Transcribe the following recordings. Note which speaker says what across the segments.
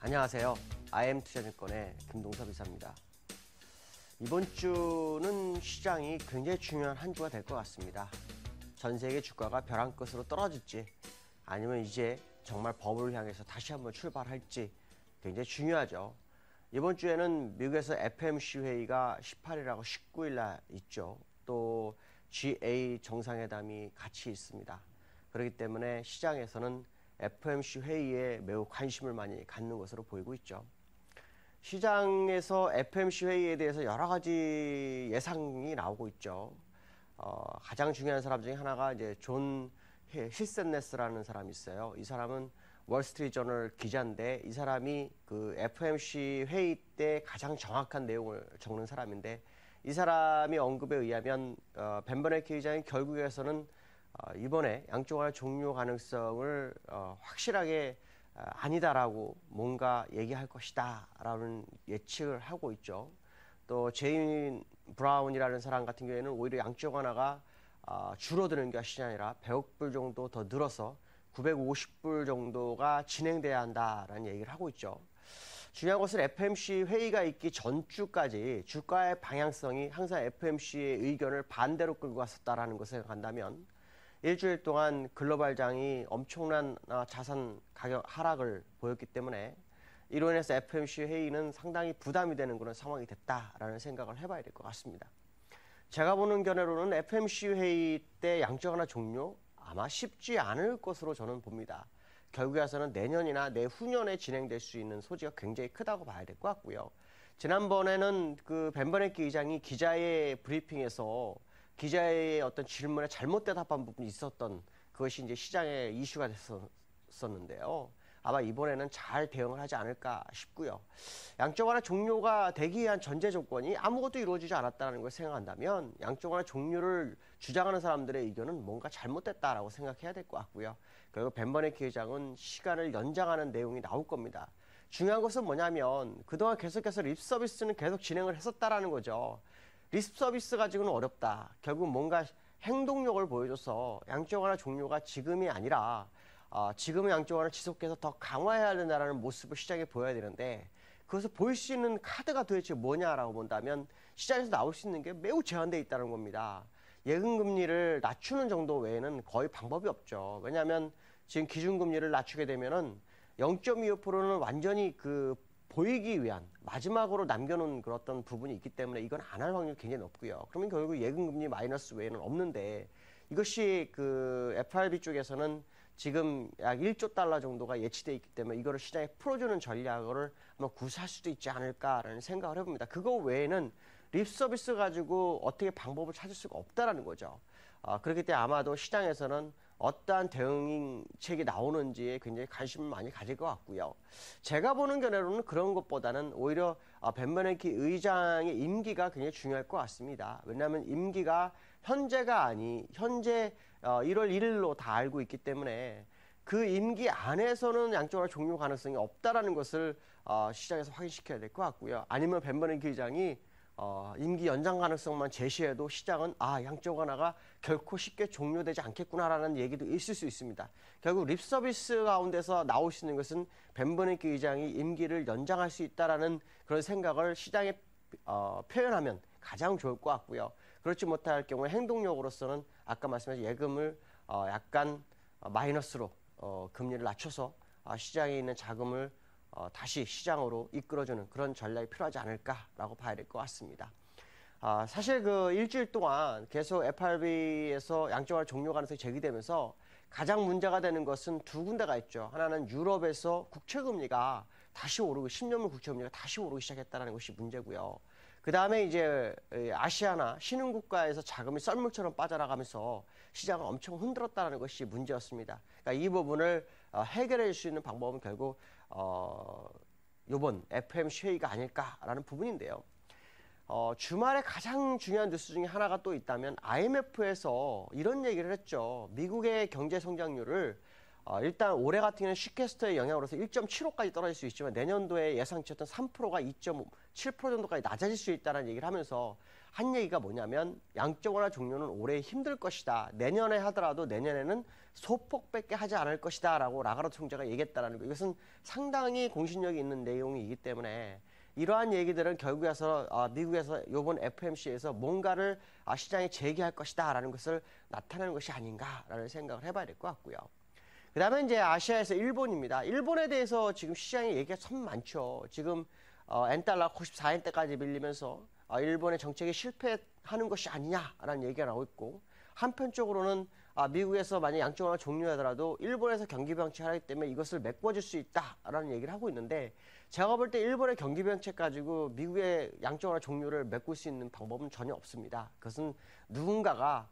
Speaker 1: 안녕하세요. IM투자증권의 김동섭 이사입니다. 이번 주는 시장이 굉장히 중요한 한 주가 될 것 같습니다. 전 세계 주가가 벼랑 끝으로 떨어질지 아니면 이제 정말 버블을 향해서 다시 한번 출발할지 굉장히 중요하죠. 이번 주에는 미국에서 FOMC 회의가 18일하고 19일 날 있죠. 또 GA 정상회담이 같이 있습니다. 그렇기 때문에 시장에서는 FOMC 회의에 매우 관심을 많이 갖는 것으로 보이고 있죠. 시장에서 FOMC 회의에 대해서 여러 가지 예상이 나오고 있죠. 가장 중요한 사람 중에 하나가 이제 존 힐센네스라는 사람이 있어요. 이 사람은 월스트리트저널 기자인데 이 사람이 그 FOMC 회의 때 가장 정확한 내용을 적는 사람인데 이 사람이 언급에 의하면 벤 버네키 의장이 결국에서는 이번에 양적 완화 종료 가능성을 확실하게 아니다라고 뭔가 얘기할 것이다 라는 예측을 하고 있죠. 또 제인 브라운이라는 사람 같은 경우에는 오히려 양적 완화가 줄어드는 것이 아니라 100억 불 정도 더 늘어서 950불 정도가 진행돼야 한다라는 얘기를 하고 있죠. 중요한 것은 FOMC 회의가 있기 전주까지 주가의 방향성이 항상 FOMC의 의견을 반대로 끌고 갔었다라는 것을 생각한다면 일주일 동안 글로벌장이 엄청난 자산 가격 하락을 보였기 때문에 이로 인해서 FOMC 회의는 상당히 부담이 되는 그런 상황이 됐다라는 생각을 해봐야 될 것 같습니다. 제가 보는 견해로는 FOMC 회의 때 양적 완화 종료 아마 쉽지 않을 것으로 저는 봅니다. 결국에서는 내년이나 내후년에 진행될 수 있는 소지가 굉장히 크다고 봐야 될 것 같고요. 지난번에는 그 벤 버네키 의장이 기자의 브리핑에서 기자의 어떤 질문에 잘못 대답한 부분이 있었던 그것이 이제 시장의 이슈가 됐었는데요. 아마 이번에는 잘 대응을 하지 않을까 싶고요. 양적 완화 종료가 되기 위한 전제 조건이 아무것도 이루어지지 않았다는 걸 생각한다면 양적 완화 종료를 주장하는 사람들의 의견은 뭔가 잘못됐다라고 생각해야 될 것 같고요. 결국 벤 버네키 회장은 시간을 연장하는 내용이 나올 겁니다. 중요한 것은 뭐냐면 그동안 계속해서 립 서비스는 계속 진행을 했었다라는 거죠. 립 서비스 가지고는 어렵다. 결국 뭔가 행동력을 보여줘서 양적 완화 종료가 지금이 아니라 지금은 양적 완화를 지속해서 더 강화해야 된다는 모습을 시장에 보여야 되는데 그것을 보일 수 있는 카드가 도대체 뭐냐라고 본다면 시장에서 나올 수 있는 게 매우 제한되어 있다는 겁니다. 예금금리를 낮추는 정도 외에는 거의 방법이 없죠. 왜냐하면 지금 기준금리를 낮추게 되면은 0.25%는 완전히 보이기 위한 마지막으로 남겨놓은 그런 어떤 부분이 있기 때문에 이건 안 할 확률이 굉장히 높고요. 그러면 결국 예금금리 마이너스 외에는 없는데 이것이 FRB 쪽에서는 지금 약 1조 달러 정도가 예치되어 있기 때문에 이거를 시장에 풀어주는 전략을 아마 구사할 수도 있지 않을까라는 생각을 해봅니다. 그거 외에는 립 서비스 가지고 어떻게 방법을 찾을 수가 없다라는 거죠. 그렇기 때문에 아마도 시장에서는 어떠한 대응책이 나오는지에 굉장히 관심을 많이 가질 것 같고요. 제가 보는 견해로는 그런 것보다는 오히려 벤 버네키 의장의 임기가 굉장히 중요할 것 같습니다. 왜냐하면 임기가 현재 1월 1일로 다 알고 있기 때문에 그 임기 안에서는 양적 완화 종료 가능성이 없다라는 것을 시장에서 확인시켜야 될 것 같고요. 아니면 벤 버네키 의장이 임기 연장 가능성만 제시해도 시장은 양적 완화가 결코 쉽게 종료되지 않겠구나라는 얘기도 있을 수 있습니다. 결국 립 서비스 가운데서 나올 수 있는 것은 벤 버네키 의장이 임기를 연장할 수 있다라는 그런 생각을 시장에 표현하면 가장 좋을 것 같고요. 그렇지 못할 경우에 행동력으로서는 아까 말씀하신 예금을 약간 마이너스로 금리를 낮춰서 시장에 있는 자금을 다시 시장으로 이끌어주는 그런 전략이 필요하지 않을까라고 봐야 될 것 같습니다. 사실 일주일 동안 계속 FRB에서 양적 완화 종료 가능성이 제기되면서 가장 문제가 되는 것은 두 군데가 있죠. 하나는 유럽에서 국채금리가 다시 오르고 10년물 국채금리가 다시 오르기 시작했다는 것이 문제고요. 그 다음에 이제 아시아나 신흥국가에서 자금이 썰물처럼 빠져나가면서 시장을 엄청 흔들었다는 것이 문제였습니다. 그러니까 이 부분을 해결해 줄 수 있는 방법은 결국 이번 FOMC 회의가 아닐까라는 부분인데요. 주말에 가장 중요한 뉴스 중에 하나가 또 있다면 IMF에서 이런 얘기를 했죠. 미국의 경제 성장률을 일단 올해 같은 경우는 시퀘스터의 영향으로서 1.75까지 떨어질 수 있지만 내년도에 예상치였던 3%가 2.7% 정도까지 낮아질 수 있다는 얘기를 하면서 한 얘기가 뭐냐면 양적 완화 종료는 올해 힘들 것이다. 내년에 하더라도 내년에는 소폭밖에 하지 않을 것이다 라고 라가르드 총재가 얘기했다는 거. 이것은 상당히 공신력이 있는 내용이기 때문에 이러한 얘기들은 결국에서 미국에서 이번 FOMC에서 뭔가를 시장에 제기할 것이다 라는 것을 나타내는 것이 아닌가라는 생각을 해봐야 될 것 같고요. 그 다음에 이제 아시아에서 일본입니다. 일본에 대해서 지금 시장에 얘기가 참 많죠. 지금 엔달러 94엔대까지 밀리면서 일본의 정책이 실패하는 것이 아니냐라는 얘기가 나오고 있고, 한편적으로는 미국에서 만약 양적 완화 종료하더라도 일본에서 경기 병책하기 때문에 이것을 메꿔줄 수 있다라는 얘기를 하고 있는데, 제가 볼 때 일본의 경기 병책 가지고 미국의 양적 완화 종료를 메꿀 수 있는 방법은 전혀 없습니다. 그것은 누군가가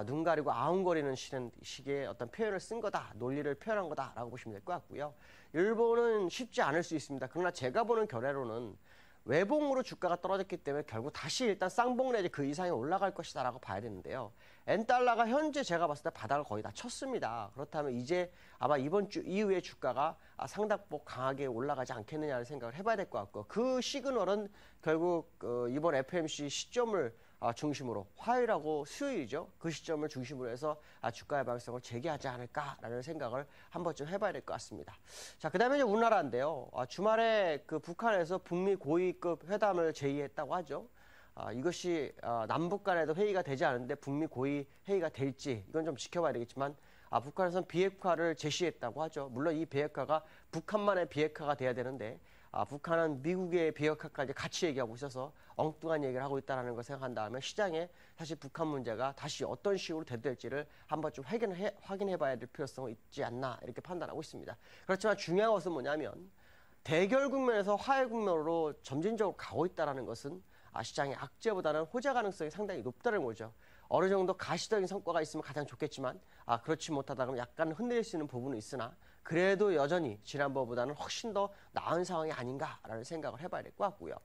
Speaker 1: 눈 가리고 아웅거리는 식의 어떤 표현을 쓴 거다, 논리를 표현한 거다라고 보시면 될 것 같고요. 일본은 쉽지 않을 수 있습니다. 그러나 제가 보는 결례로는 외봉으로 주가가 떨어졌기 때문에 결국 다시 일단 쌍봉 내지 그 이상이 올라갈 것이다라고 봐야 되는데요. 엔달러가 현재 제가 봤을 때 바닥을 거의 다 쳤습니다. 그렇다면 이제 아마 이번 주 이후에 주가가 상당폭 강하게 올라가지 않겠느냐는 생각을 해봐야 될 것 같고, 그 시그널은 결국 이번 FOMC 시점을 중심으로, 화요일하고 수요일이죠. 그 시점을 중심으로 해서 주가의 방향성을 재개하지 않을까라는 생각을 한 번쯤 해봐야 될 것 같습니다. 자, 그 다음에 이제 우리나라인데요. 주말에 그 북한에서 북미 고위급 회담을 제의했다고 하죠. 이것이 남북 간에도 회의가 되지 않은데 북미 고위 회의가 될지 이건 좀 지켜봐야 되겠지만, 북한에서는 비핵화를 제시했다고 하죠. 물론 이 비핵화가 북한만의 비핵화가 돼야 되는데 북한은 미국의 비핵화까지 같이 얘기하고 있어서 엉뚱한 얘기를 하고 있다는 걸 생각한다면 시장에 사실 북한 문제가 다시 어떤 식으로 대두될지를 한번 좀 확인해 봐야 될 필요성이 있지 않나 이렇게 판단하고 있습니다. 그렇지만 중요한 것은 뭐냐면 대결 국면에서 화해 국면으로 점진적으로 가고 있다는 것은 시장의 악재보다는 호재 가능성이 상당히 높다는 거죠. 어느 정도 가시적인 성과가 있으면 가장 좋겠지만 그렇지 못하다 그러면 약간 흔들릴 수 있는 부분은 있으나 그래도 여전히 지난번보다는 훨씬 더 나은 상황이 아닌가라는 생각을 해봐야 될 것 같고요.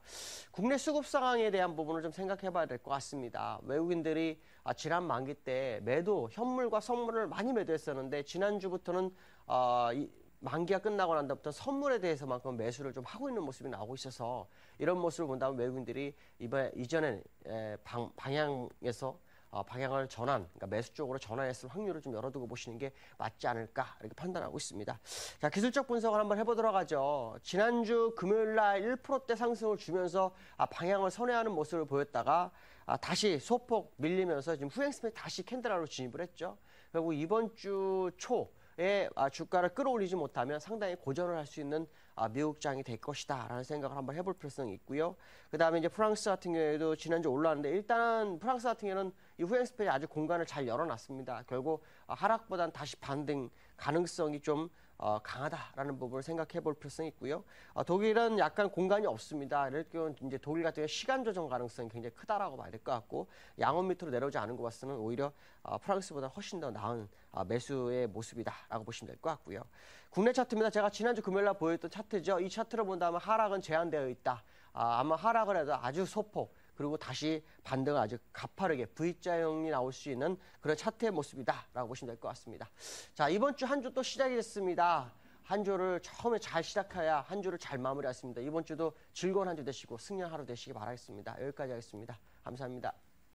Speaker 1: 국내 수급 상황에 대한 부분을 좀 생각해봐야 될 것 같습니다. 외국인들이 지난 만기 때 매도, 현물과 선물을 많이 매도했었는데 지난주부터는 만기가 끝나고 난 다음부터 선물에 대해서만큼 매수를 좀 하고 있는 모습이 나오고 있어서 이런 모습을 본다면 외국인들이 이전에 방향에서 방향을 그러니까 매수 쪽으로 전환했을 확률을 좀 열어두고 보시는 게 맞지 않을까 이렇게 판단하고 있습니다. 자, 기술적 분석을 한번 해보도록 하죠. 지난주 금요일 날 1%대 상승을 주면서 방향을 선회하는 모습을 보였다가 다시 소폭 밀리면서 지금 후행 스매시 다시 캔들하로 진입을 했죠. 결국 이번 주 초에 주가를 끌어올리지 못하면 상당히 고전을 할 수 있는 미국장이 될 것이다 라는 생각을 한번 해볼 필요성이 있고요. 그 다음에 이제 프랑스 같은 경우에도 지난주 올라왔는데 일단 프랑스 같은 경우는 이 후행 스프레이 아주 공간을 잘 열어놨습니다. 결국 하락보다는 다시 반등 가능성이 좀 강하다라는 부분을 생각해 볼 필요성이 있고요. 독일은 약간 공간이 없습니다. 이럴 경우는 이제 독일 같은 경우 시간 조정 가능성이 굉장히 크다라고 봐야 될 것 같고, 양원 밑으로 내려오지 않은 것 같으면 오히려 프랑스보다 훨씬 더 나은 매수의 모습이다라고 보시면 될 것 같고요. 국내 차트입니다. 제가 지난주 금요일 날 보였던 차트죠. 이 차트를 본다면 하락은 제한되어 있다. 아마 하락을 해도 아주 소폭 그리고 다시 반등을 아주 가파르게 V자형이 나올 수 있는 그런 차트의 모습이다라고 보시면 될 것 같습니다. 자, 이번 주 한 주 또 시작이 됐습니다. 한 주를 처음에 잘 시작해야 한 주를 잘 마무리했습니다. 이번 주도 즐거운 한 주 되시고 승리한 하루 되시기 바라겠습니다. 여기까지 하겠습니다. 감사합니다.